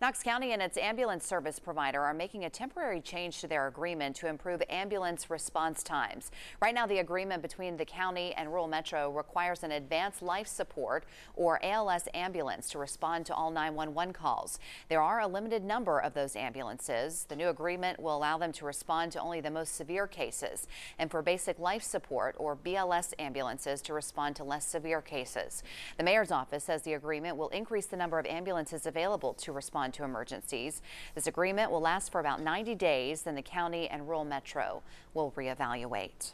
Knox County and its ambulance service provider are making a temporary change to their agreement to improve ambulance response times. Right now, the agreement between the county and rural metro requires an advanced life support or ALS ambulance to respond to all 911 calls. There are a limited number of those ambulances. The new agreement will allow them to respond to only the most severe cases, and for basic life support or BLS ambulances to respond to less severe cases. The mayor's office says the agreement will increase the number of ambulances available to respond to emergencies. This agreement will last for about 90 days, then the county and rural metro will reevaluate.